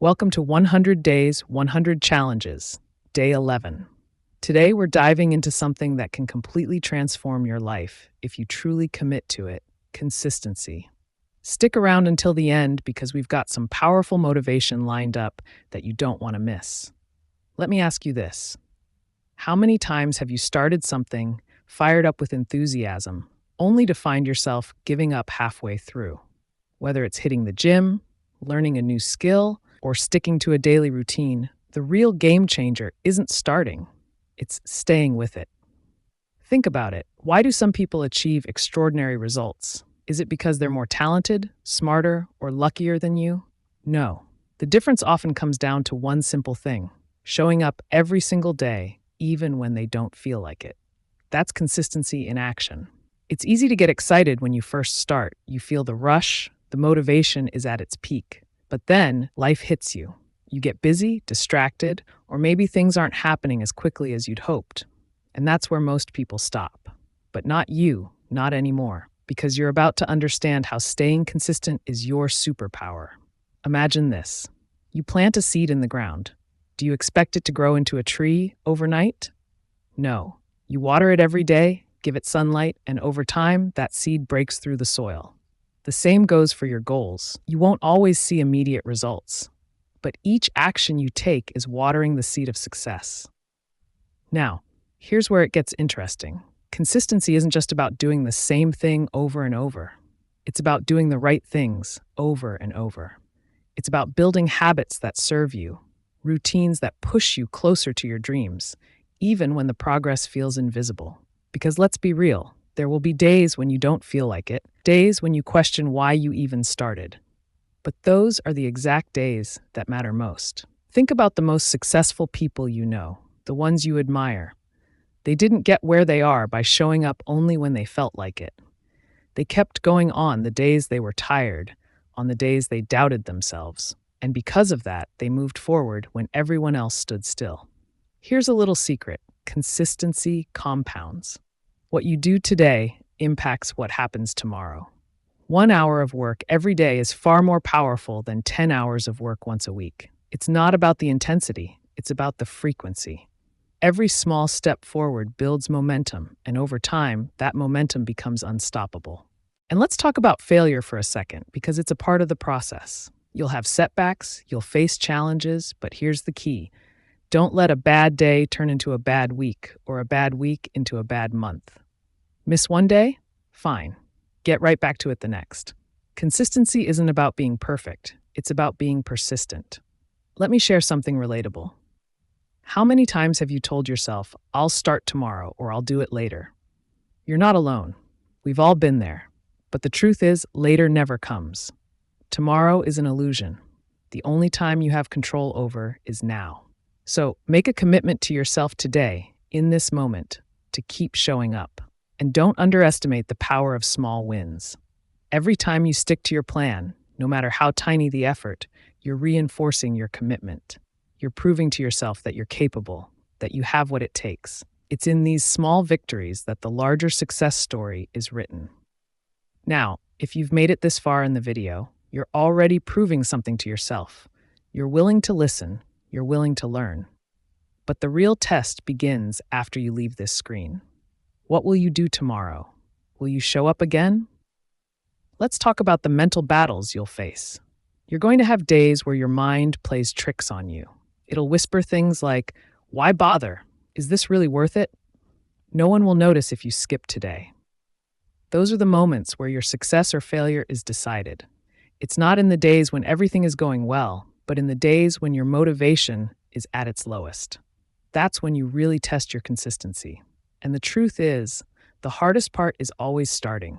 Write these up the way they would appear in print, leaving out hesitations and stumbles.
Welcome to 100 Days, 100 Challenges, Day 11. Today, we're diving into something that can completely transform your life if you truly commit to it: consistency. Stick around until the end because we've got some powerful motivation lined up that you don't want to miss. Let me ask you this: how many times have you started something, fired up with enthusiasm, only to find yourself giving up halfway through? Whether it's hitting the gym, learning a new skill, or sticking to a daily routine, the real game changer isn't starting, it's staying with it. Think about it. Why do some people achieve extraordinary results? Is it because they're more talented, smarter, or luckier than you? No. The difference often comes down to one simple thing: showing up every single day, even when they don't feel like it. That's consistency in action. It's easy to get excited when you first start. You feel the rush, the motivation is at its peak. But then life hits you. You get busy, distracted, or maybe things aren't happening as quickly as you'd hoped. And that's where most people stop. But not you, not anymore, because you're about to understand how staying consistent is your superpower. Imagine this. You plant a seed in the ground. Do you expect it to grow into a tree overnight? No. You water it every day, give it sunlight, and over time, that seed breaks through the soil. The same goes for your goals. You won't always see immediate results, but each action you take is watering the seed of success. Now, here's where it gets interesting. Consistency isn't just about doing the same thing over and over. It's about doing the right things over and over. It's about building habits that serve you, routines that push you closer to your dreams, even when the progress feels invisible. Because let's be real, there will be days when you don't feel like it, days when you question why you even started. But those are the exact days that matter most. Think about the most successful people you know, the ones you admire. They didn't get where they are by showing up only when they felt like it. They kept going on the days they were tired, on the days they doubted themselves. And because of that, they moved forward when everyone else stood still. Here's a little secret: consistency compounds. What you do today impacts what happens tomorrow. 1 hour of work every day is far more powerful than 10 hours of work once a week. It's not about the intensity, it's about the frequency. Every small step forward builds momentum, and over time, that momentum becomes unstoppable. And let's talk about failure for a second, because it's a part of the process. You'll have setbacks, you'll face challenges, but here's the key: don't let a bad day turn into a bad week, or a bad week into a bad month. Miss one day? Fine. Get right back to it the next. Consistency isn't about being perfect. It's about being persistent. Let me share something relatable. How many times have you told yourself, "I'll start tomorrow," or "I'll do it later"? You're not alone. We've all been there. But the truth is, later never comes. Tomorrow is an illusion. The only time you have control over is now. So make a commitment to yourself today, in this moment, to keep showing up. And don't underestimate the power of small wins. Every time you stick to your plan, no matter how tiny the effort, you're reinforcing your commitment. You're proving to yourself that you're capable, that you have what it takes. It's in these small victories that the larger success story is written. Now, if you've made it this far in the video, you're already proving something to yourself. You're willing to listen, you're willing to learn. But the real test begins after you leave this screen. What will you do tomorrow? Will you show up again? Let's talk about the mental battles you'll face. You're going to have days where your mind plays tricks on you. It'll whisper things like, "Why bother? Is this really worth it?" No one will notice if you skip today. Those are the moments where your success or failure is decided. It's not in the days when everything is going well, but in the days when your motivation is at its lowest. That's when you really test your consistency. And the truth is, the hardest part is always starting.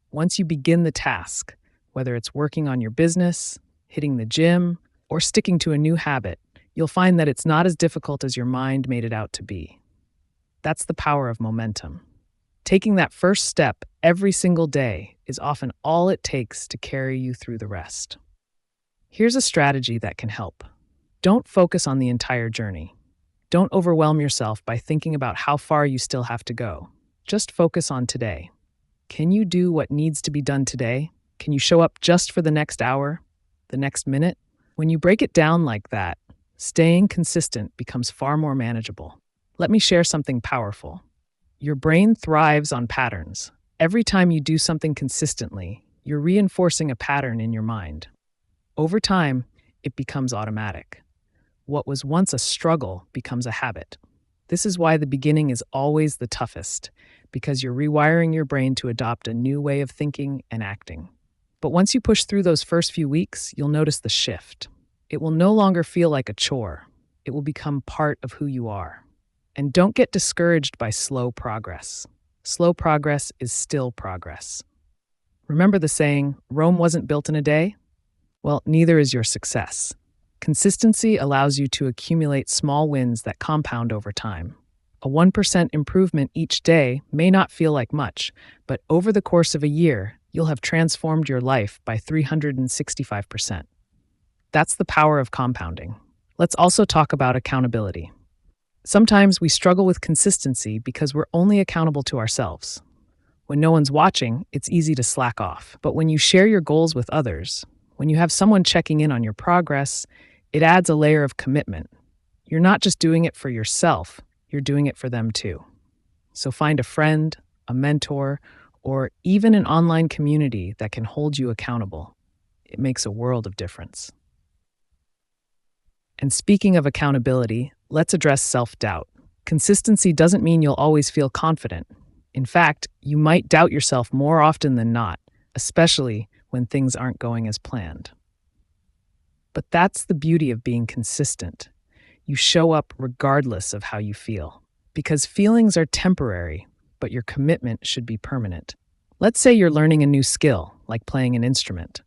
Once you begin the task, whether it's working on your business, hitting the gym, or sticking to a new habit, you'll find that it's not as difficult as your mind made it out to be. That's the power of momentum. Taking that first step every single day is often all it takes to carry you through the rest. Here's a strategy that can help. Don't focus on the entire journey. Don't overwhelm yourself by thinking about how far you still have to go. Just focus on today. Can you do what needs to be done today? Can you show up just for the next hour, the next minute? When you break it down like that, staying consistent becomes far more manageable. Let me share something powerful. Your brain thrives on patterns. Every time you do something consistently, you're reinforcing a pattern in your mind. Over time, it becomes automatic. What was once a struggle becomes a habit. This is why the beginning is always the toughest, because you're rewiring your brain to adopt a new way of thinking and acting. But once you push through those first few weeks, you'll notice the shift. It will no longer feel like a chore. It will become part of who you are. And don't get discouraged by slow progress. Slow progress is still progress. Remember the saying, Rome wasn't built in a day? Well, neither is your success. Consistency allows you to accumulate small wins that compound over time. A 1% improvement each day may not feel like much, but over the course of a year, you'll have transformed your life by 365%. That's the power of compounding. Let's also talk about accountability. Sometimes we struggle with consistency because we're only accountable to ourselves. When no one's watching, it's easy to slack off. But when you share your goals with others, when you have someone checking in on your progress, it adds a layer of commitment. You're not just doing it for yourself, you're doing it for them too. So find a friend, a mentor, or even an online community that can hold you accountable. It makes a world of difference. And speaking of accountability, let's address self-doubt. Consistency doesn't mean you'll always feel confident. In fact, you might doubt yourself more often than not, especially when things aren't going as planned. But that's the beauty of being consistent. You show up regardless of how you feel, because feelings are temporary, but your commitment should be permanent. Let's say you're learning a new skill, like playing an instrument.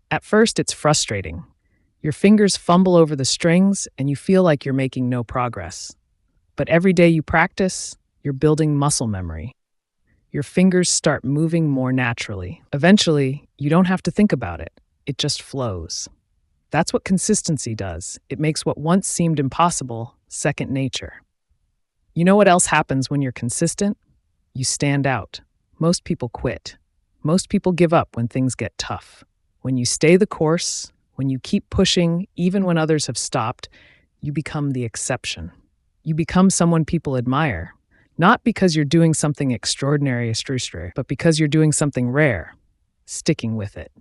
At first, it's frustrating. Your fingers fumble over the strings, and you feel like you're making no progress. But every day you practice, you're building muscle memory. Your fingers start moving more naturally. Eventually, you don't have to think about it. It just flows. That's what consistency does. It makes what once seemed impossible second nature. You know what else happens when you're consistent? You stand out. Most people quit. Most people give up when things get tough. When you stay the course, when you keep pushing, even when others have stopped, you become the exception. You become someone people admire, not because you're doing something extraordinary, but because you're doing something rare, sticking with it.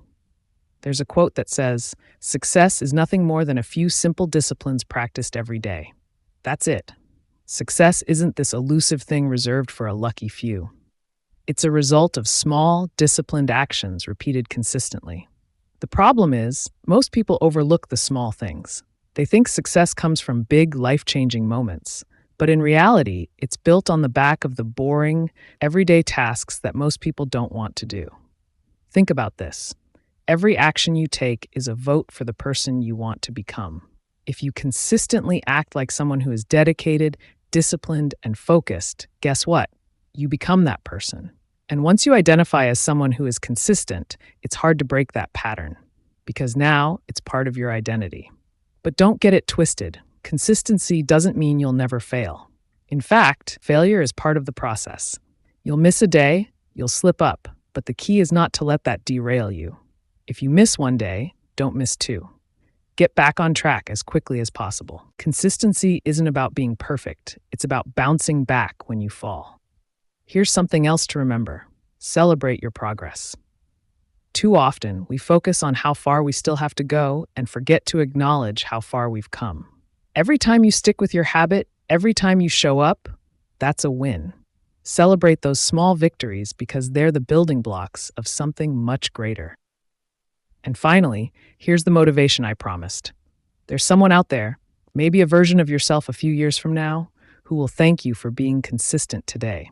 There's a quote that says, "Success is nothing more than a few simple disciplines practiced every day." That's it. Success isn't this elusive thing reserved for a lucky few. It's a result of small, disciplined actions repeated consistently. The problem is, most people overlook the small things. They think success comes from big, life-changing moments. But in reality, it's built on the back of the boring, everyday tasks that most people don't want to do. Think about this. Every action you take is a vote for the person you want to become. If you consistently act like someone who is dedicated, disciplined, and focused, guess what? You become that person. And once you identify as someone who is consistent, it's hard to break that pattern, because now it's part of your identity. But don't get it twisted. Consistency doesn't mean you'll never fail. In fact, failure is part of the process. You'll miss a day, you'll slip up, but the key is not to let that derail you. If you miss one day, don't miss two. Get back on track as quickly as possible. Consistency isn't about being perfect. It's about bouncing back when you fall. Here's something else to remember. Celebrate your progress. Too often, we focus on how far we still have to go and forget to acknowledge how far we've come. Every time you stick with your habit, every time you show up, that's a win. Celebrate those small victories because they're the building blocks of something much greater. And finally, here's the motivation I promised. There's someone out there, maybe a version of yourself a few years from now, who will thank you for being consistent today.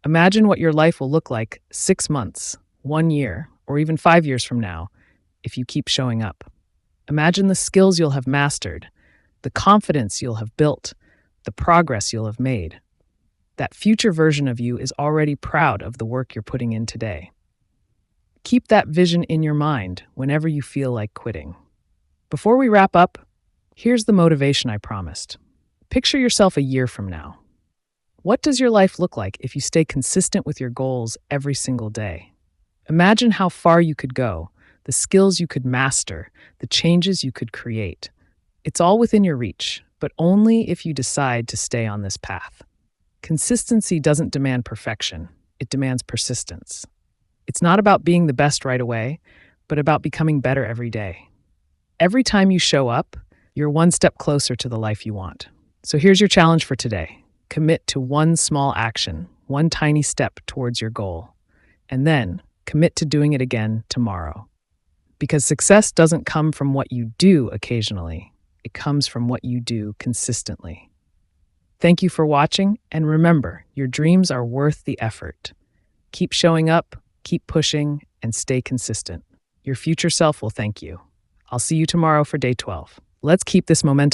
Imagine what your life will look like 6 months, 1 year, or even 5 years from now if you keep showing up. Imagine the skills you'll have mastered, the confidence you'll have built, the progress you'll have made. That future version of you is already proud of the work you're putting in today. Keep that vision in your mind whenever you feel like quitting. Before we wrap up, here's the motivation I promised. Picture yourself a year from now. What does your life look like if you stay consistent with your goals every single day? Imagine how far you could go, the skills you could master, the changes you could create. It's all within your reach, but only if you decide to stay on this path. Consistency doesn't demand perfection, it demands persistence. It's not about being the best right away, but about becoming better every day. Every time you show up, you're one step closer to the life you want. So here's your challenge for today. Commit to one small action, one tiny step towards your goal, and then commit to doing it again tomorrow. Because success doesn't come from what you do occasionally, it comes from what you do consistently. Thank you for watching, and remember, your dreams are worth the effort. Keep showing up, keep pushing, and stay consistent. Your future self will thank you. I'll see you tomorrow for day 12. Let's keep this momentum.